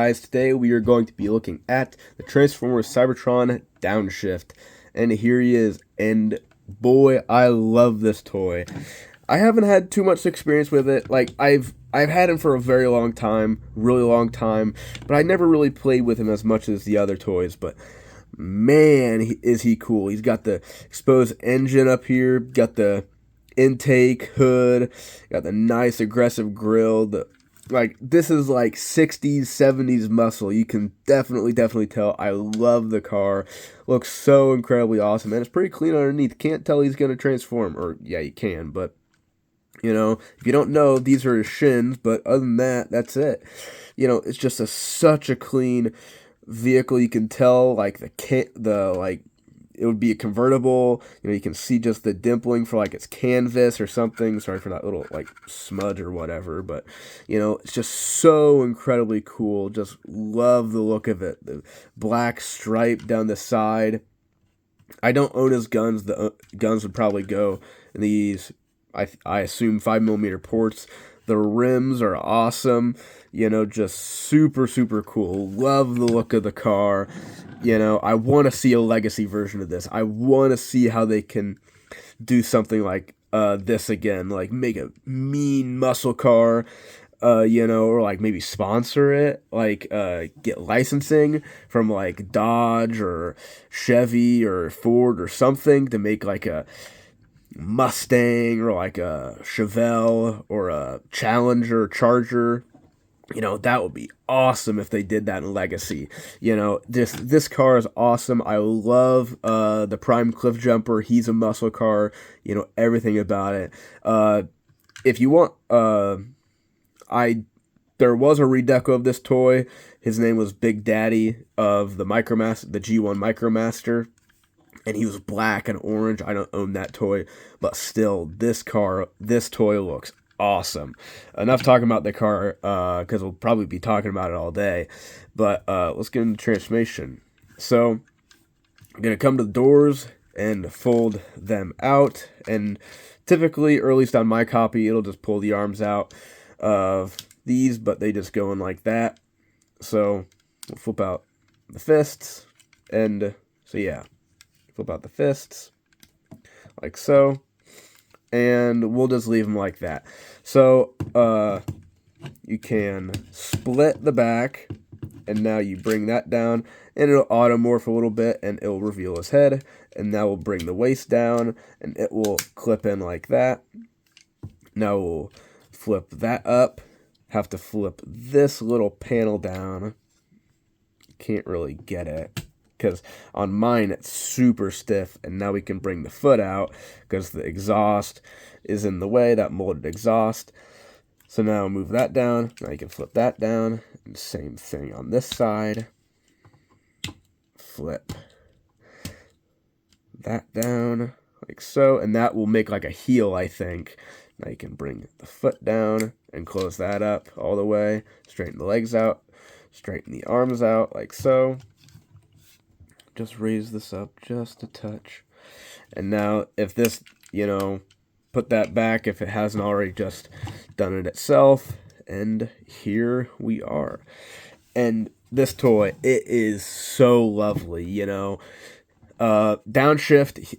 guys, today we are going to be looking at the Transformers Cybertron Downshift. And here he is, and boy, I love this toy. I haven't had too much experience with it. Like, I've had him for a very long time, really long time, but I never really played with him as much as the other toys. But man, is he cool. He's got the exposed engine up here, got the intake hood, got the nice aggressive grill. This is like 60s, 70s muscle. You can definitely tell. I love the car. Looks so incredibly awesome, and it's pretty clean underneath. Can't tell he's going to transform, or yeah, you can, but you know, if you don't know, these are his shins, but other than that, that's it. You know, it's just such a clean vehicle. You can tell, like, it would be a convertible. You know, you can see just the dimpling for, like, its canvas or something. Sorry for that little, like, smudge or whatever, but, you know, it's just so incredibly cool. Just love the look of it. The black stripe down the side. I don't own his guns. The guns would probably go in these, I assume, 5mm ports. The rims are awesome, you know, just super cool. Love the look of the car. You know, I want to see a legacy version of this. I want to see how they can do something like this again, like make a mean muscle car, you know, or like maybe sponsor it, like get licensing from like Dodge or Chevy or Ford or something to make like a Mustang or like a Chevelle or a Challenger, Charger. You know, that would be awesome if they did that in Legacy. You know, this car is awesome. I love the Prime Cliff Jumper. He's a muscle car. You know, everything about it. If you want, there was a redeco of this toy. His name was Big Daddy of the Micromaster, the G1 Micromaster. And he was black and orange. I don't own that toy, but still, this toy looks awesome. Enough talking about the car, because we'll probably be talking about it all day. But let's get into transformation. So I'm gonna come to the doors and fold them out. And typically, or at least on my copy, it'll just pull the arms out of these, but they just go in like that. So we'll flip out the fists, and so yeah. Flip out the fists, like so, and we'll just leave them like that. So, you can split the back, and now you bring that down, and it'll automorph a little bit, and it'll reveal his head, and now we'll bring the waist down, and it will clip in like that. Now we'll flip that up, have to flip this little panel down. Can't really get it, because on mine it's super stiff, and now we can bring the foot out because the exhaust is in the way, that molded exhaust. So now move that down, now you can flip that down, and same thing on this side. Flip that down like so, and that will make like a heel, I think. Now you can bring the foot down and close that up all the way, straighten the legs out, straighten the arms out like so. Just raise this up just a touch. And now if this, you know, put that back if it hasn't already just done it itself. And here we are. And this toy, it is so lovely, you know. Downshift,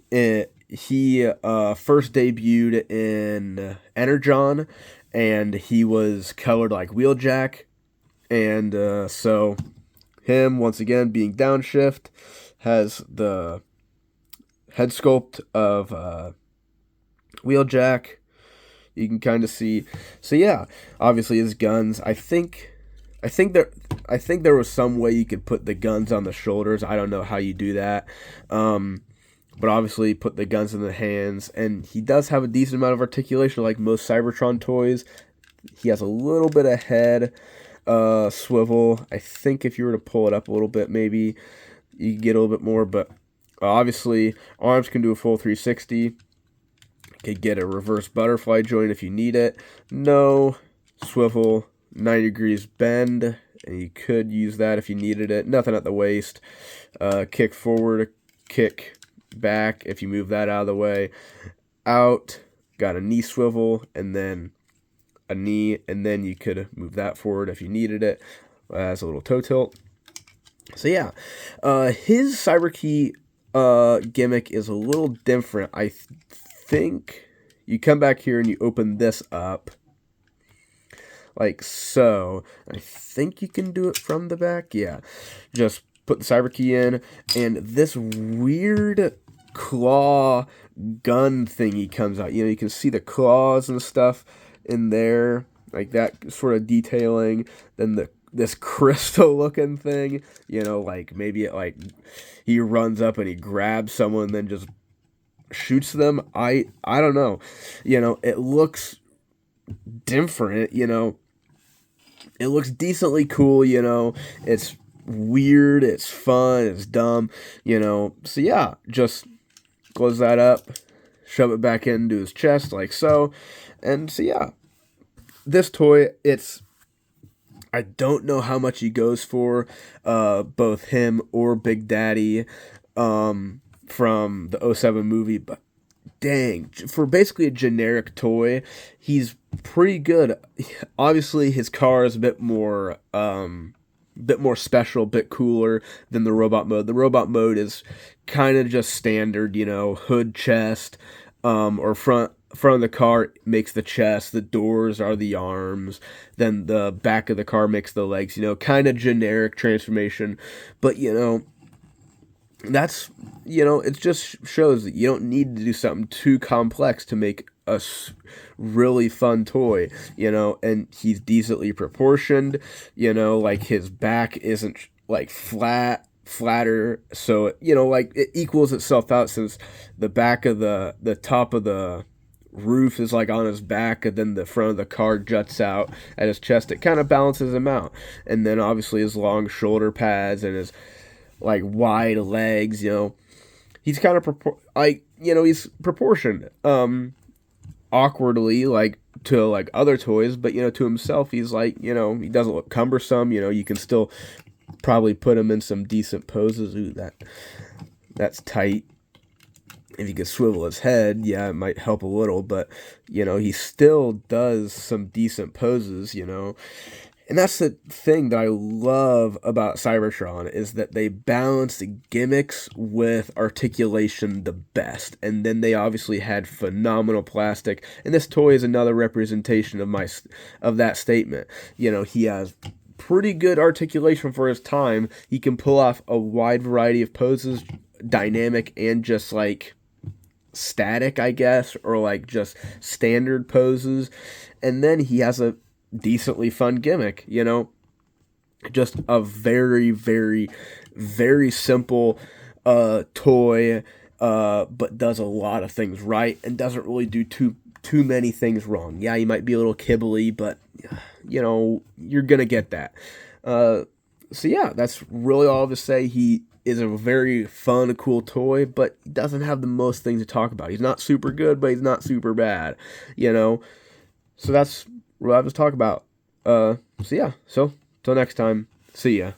he first debuted in Energon, and he was colored like Wheeljack. And so him, once again, being Downshift, has the head sculpt of Wheeljack. You can kind of see. So yeah, obviously his guns. I think there was some way you could put the guns on the shoulders. I don't know how you do that. But obviously put the guns in the hands, and he does have a decent amount of articulation, like most Cybertron toys. He has a little bit of head swivel. I think if you were to pull it up a little bit, maybe you can get a little bit more, but obviously arms can do a full 360. Could get a reverse butterfly joint if you need it. No swivel, 90 degrees bend, and you could use that if you needed it. Nothing at the waist. Kick forward, kick back if you move that out of the way. Out, got a knee swivel, and then a knee, and then you could move that forward if you needed it. Has a little toe tilt. So yeah, his Cyberkey gimmick is a little different. I think you come back here and you open this up like so. I think you can do it from the back. Yeah, just put the Cyberkey in, and this weird claw gun thingy comes out. You know, you can see the claws and stuff in there, like that sort of detailing. Then this crystal looking thing, you know, like maybe it like he runs up and he grabs someone and then just shoots them. I don't know. You know, it looks different, you know. It looks decently cool, you know. It's weird, it's fun, it's dumb, you know. So yeah, just close that up, shove it back into his chest like so. And so yeah, this toy, I don't know how much he goes for, both him or Big Daddy, from the '07 movie, but dang, for basically a generic toy, he's pretty good. Obviously, his car is a bit more special, bit cooler than the robot mode. The robot mode is kind of just standard, you know, hood, chest, or front of the car makes the chest, the doors are the arms, then the back of the car makes the legs, you know, kind of generic transformation. But, you know, that's, you know, it just shows that you don't need to do something too complex to make a really fun toy, you know. And he's decently proportioned, you know, like his back isn't like flatter, so, you know, like it equals itself out, since the back of the top of the roof is like on his back, and then the front of the car juts out at his chest. It kind of balances him out. And then obviously his long shoulder pads and his like wide legs, you know, he's kind of he's proportioned awkwardly, like to like other toys, but, you know, to himself he's like, you know, he doesn't look cumbersome. You know, you can still probably put him in some decent poses. Ooh, that's tight. If he could swivel his head, yeah, it might help a little, but, you know, he still does some decent poses, you know. And that's the thing that I love about Cybertron, is that they balance the gimmicks with articulation the best. And then they obviously had phenomenal plastic, and this toy is another representation of that statement. You know, he has pretty good articulation for his time. He can pull off a wide variety of poses, dynamic and just like static, I guess, or like just standard poses. And then he has a decently fun gimmick, you know, just a very, very, very simple toy, but does a lot of things right and doesn't really do too many things wrong. Yeah, you might be a little kibbly, but, you know, you're gonna get that. So yeah, that's really all to say. He is a very fun, cool toy, but he doesn't have the most things to talk about. He's not super good, but he's not super bad, you know. So that's what I was talking about. So yeah, so till next time, see ya.